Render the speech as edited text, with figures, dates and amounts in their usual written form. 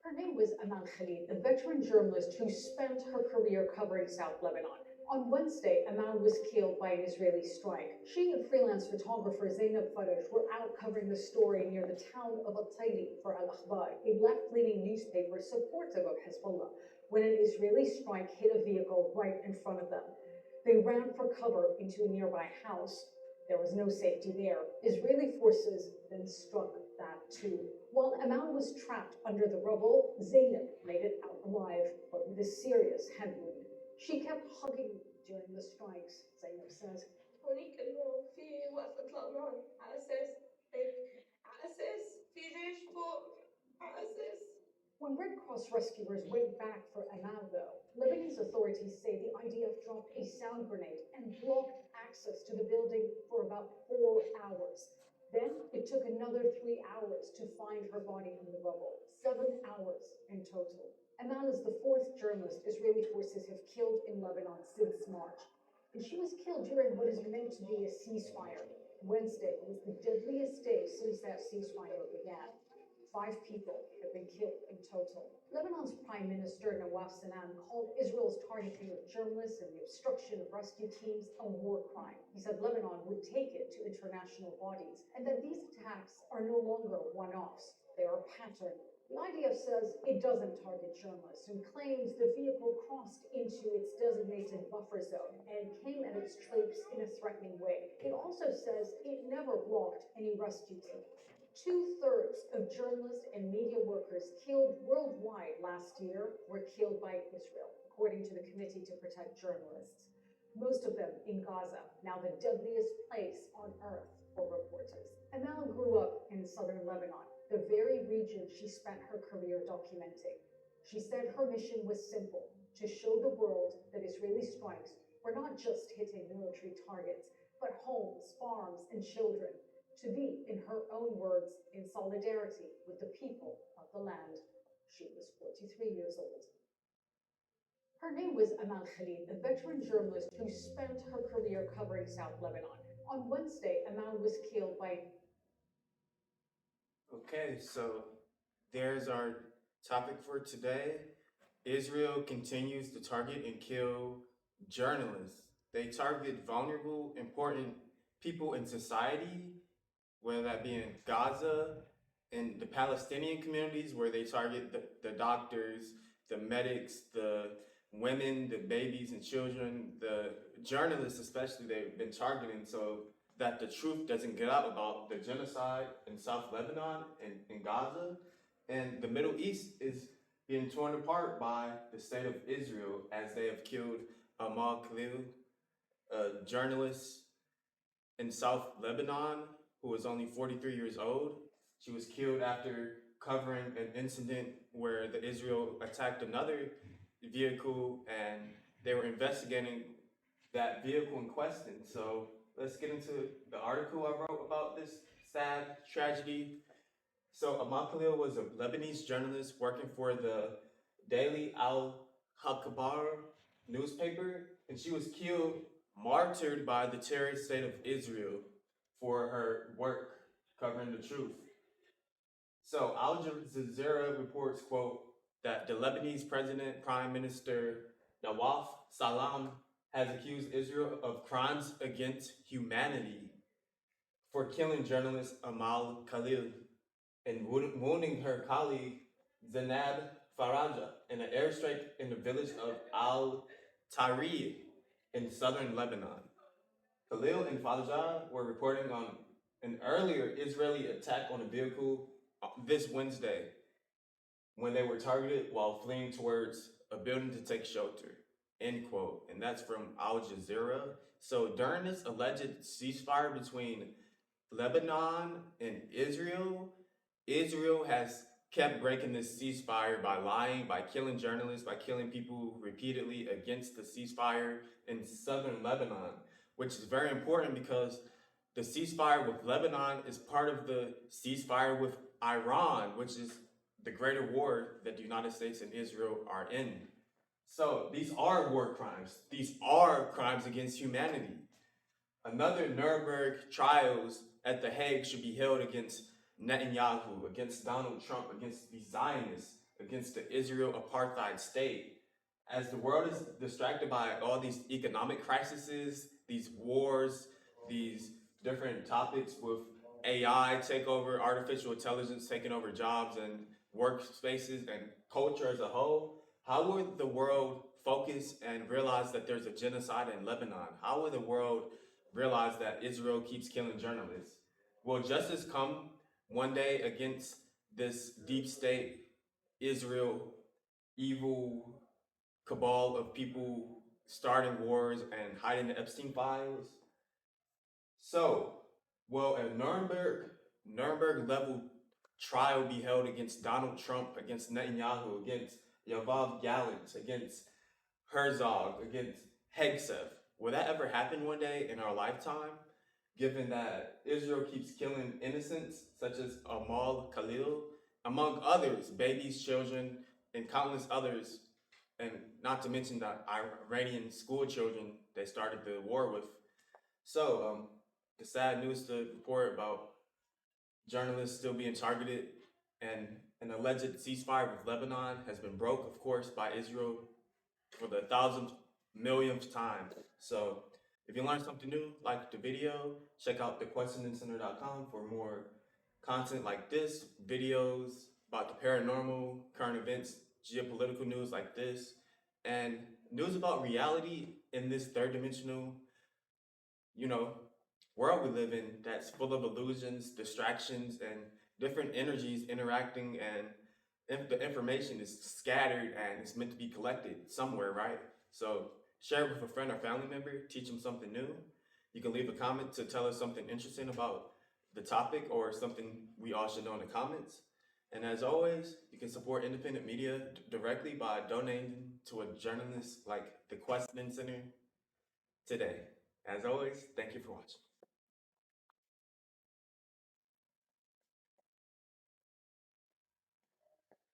Her name was Amal Khalil, a veteran journalist who spent her career covering South Lebanon. On Wednesday, Amal was killed by an Israeli strike. She and freelance photographer Zeinab Faraj were out covering the story near the town of al-Tayri for Akhbar, a left-leaning newspaper supportive of Hezbollah, when an Israeli strike hit a vehicle right in front of them. They ran for cover into a nearby house. There was no safety there. Israeli forces then struck that too. While Amal was trapped under the rubble, Zainab made it out alive, but with a serious head wound. She kept hugging me during the strikes, Zainab says. هونيك انه في وقفة الامان على اساس هيك على اساس في جيش فوق على اساس. When Red Cross rescuers went back for Amal, though, Lebanese authorities say the IDF dropped a sound grenade and blocked access to the building for about 4 hours. Then it took another 3 hours to find her body in the rubble, 7 hours in total. Amal is the fourth journalist Israeli forces have killed in Lebanon since March. And she was killed during what is meant to be a ceasefire. Wednesday was the deadliest day since that ceasefire began. 5 people have been killed in total. Lebanon's Prime Minister Nawaf Salam called Israel's targeting of journalists and the obstruction of rescue teams a war crime. He said Lebanon would take it to international bodies and that these attacks are no longer one-offs. They are a pattern. The IDF says it doesn't target journalists and claims the vehicle crossed into its designated buffer zone and came at its troops in a threatening way. It also says it never blocked any rescue team. 2/3 of journalists and media workers killed worldwide last year were killed by Israel, according to the Committee to Protect Journalists. Most of them in Gaza, now the deadliest place on earth for reporters. Amal grew up in southern Lebanon, the very region she spent her career documenting. She said her mission was simple: to show the world that Israeli strikes were not just hitting military targets, but homes, farms, and children. To be, in her own words, in solidarity with the people of the land. She was 43 years old. Her name was Amal Khalil, a veteran journalist who spent her career covering South Lebanon. On Wednesday, Amal was killed by. Okay, so there's our topic for today. Israel continues to target and kill journalists. They target vulnerable, important people in society, whether that be in Gaza, in the Palestinian communities where they target the doctors, the medics, the women, the babies and children, the journalists especially, they've been targeting so that the truth doesn't get out about the genocide in South Lebanon and in Gaza. And the Middle East is being torn apart by the state of Israel as they have killed Amal Khalil, a journalist in South Lebanon who was only 43 years old. She was killed after covering an incident where the Israel attacked another vehicle and they were investigating that vehicle in question. So let's get into the article I wrote about this sad tragedy. So Amal Khalil was a Lebanese journalist working for the daily Akhbar newspaper, and she was killed, martyred by the terrorist state of Israel for her work covering the truth. So Al Jazeera reports, quote, that the Lebanese president, Prime Minister Nawaf Salam has accused Israel of crimes against humanity for killing journalist Amal Khalil and wounding her colleague Zeinab Faraj in an airstrike in the village of al-Tayri in southern Lebanon. Khalil and Faraj were reporting on an earlier Israeli attack on a vehicle this Wednesday when they were targeted while fleeing towards a building to take shelter, end quote. And that's from Al Jazeera. So during this alleged ceasefire between Lebanon and Israel, Israel has kept breaking this ceasefire by lying, by killing journalists, by killing people repeatedly against the ceasefire in southern Lebanon, which is very important because the ceasefire with Lebanon is part of the ceasefire with Iran, which is the greater war that the United States and Israel are in. So these are war crimes. These are crimes against humanity. Another Nuremberg trials at The Hague should be held against Netanyahu, against Donald Trump, against the Zionists. against the Israel apartheid state. As the world is distracted by all these economic crises, these wars, these different topics with AI takeover, artificial intelligence taking over jobs and workspaces and culture as a whole, how will the world focus and realize that there's a genocide in Lebanon? How will the world realize that Israel keeps killing journalists? Will justice come one day against this deep state, Israel, evil cabal of people starting wars and hiding the Epstein files? So, will a Nuremberg level trial be held against Donald Trump, against Netanyahu, against Yoav Gallant, against Herzog, against Hegseth? Will that ever happen one day in our lifetime? Given that Israel keeps killing innocents such as Amal Khalil, among others, babies, children, and countless others, and not to mention the Iranian school children they started the war with. So, the sad news to report about journalists still being targeted, and an alleged ceasefire with Lebanon has been broke, of course, by Israel for the thousandth millionth time. So if you learned something new, like the video, check out thequestioningcenter.com for more content like this, videos about the paranormal, current events, geopolitical news like this, and news about reality in this third dimensional, you know, world we live in that's full of illusions, distractions, and different energies interacting, and if the information is scattered and it's meant to be collected somewhere, right? So share it with a friend or family member, teach them something new. You can leave a comment to tell us something interesting about the topic or something we all should know in the comments. And as always, you can support independent media directly by donating to a journalist like the Questioning Center today. As always, thank you for watching.